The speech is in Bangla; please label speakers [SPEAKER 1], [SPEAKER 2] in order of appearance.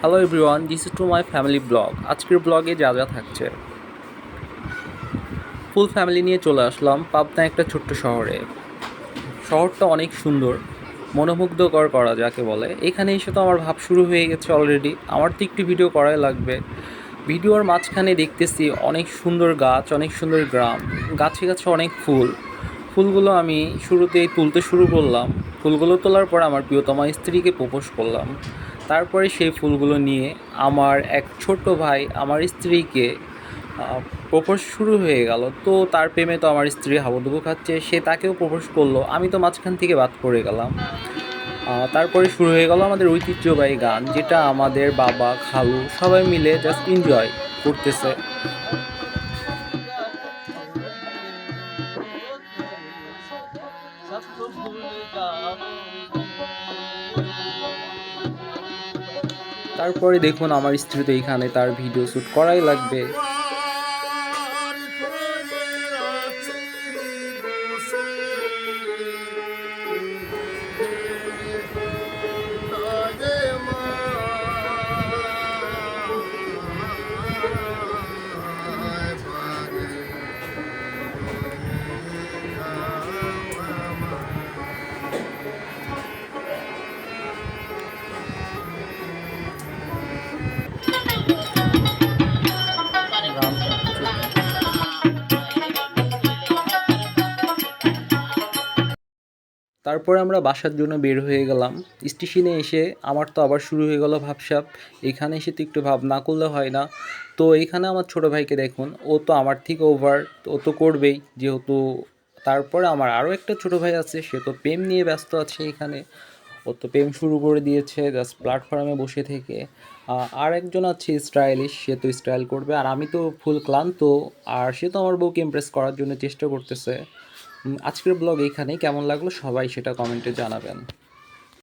[SPEAKER 1] Hello everyone, this is to my family blog. আজকের ব্লগে যা যা থাকছে, ফুল ফ্যামিলি নিয়ে চলে আসলাম পাবনা একটা ছোট্ট শহরে। শহরটা অনেক সুন্দর, মনোমুগ্ধকর করা যাকে বলে। এখানে এসে তো আমার ভাব শুরু হয়ে গেছে অলরেডি। আমার তো একটু ভিডিও করাই লাগবে। ভিডিওর মাঝখানে দেখতেছি অনেক সুন্দর গাছ, অনেক সুন্দর গ্রাম, গাছে গাছে অনেক ফুল। ফুলগুলো আমি শুরুতেই তুলতে শুরু করলাম। ফুলগুলো তোলার পর আমার প্রিয়তমা স্ত্রীকে প্রপোজ করলাম। তারপরে সেই ফুলগুলো নিয়ে আমার এক ছোট্ট ভাই আমার স্ত্রীকে প্রপোজ শুরু হয়ে গেল। তো তার প্রেমে তো আমার স্ত্রী হাবুডুবু খাচ্ছে, সে তাকেও প্রপোজ করলো, আমি তো মাঝখান থেকে বাদ পড়ে গেলাম। তারপরে শুরু হয়ে গেল আমাদের ঐতিহ্যবাহী গান, যেটা আমাদের বাবা খালু সবাই মিলে জাস্ট এনজয় করতেছে। তারপরে দেখুন আমার স্ত্রী তো এইখানে তার ভিডিও শ্যুট করাই লাগবে। তারপরে আমরা বাসার জন্য বের হয়ে গেলাম। স্টেশনে এসে আমার তো আবার শুরু হয়ে গেল ভাবসাব, এখানে এসে তো একটু ভাব না করলে হয় না। তো এইখানে আমার ছোটো ভাইকে দেখুন, ও তো আমার থেকে ওভার, ও তো করবেই যেহেতু। তারপরে আমার আরও একটা ছোটো ভাই আছে, সে তো প্রেম নিয়ে ব্যস্ত আছে এখানে। ও তো প্রেম শুরু করে দিয়েছে জাস্ট প্ল্যাটফর্মে বসে থেকে। আর একজন আছে স্টাইলিশ, সে তো স্টাইল করবে, আর আমি তো ফুল ক্লান্ত। আর সে তো আমার বউকে ইমপ্রেস করার জন্য চেষ্টা করতেছে। আজকের ব্লগ এইখানেই, কেমন লাগলো সবাই সেটা কমেন্টে জানাবেন।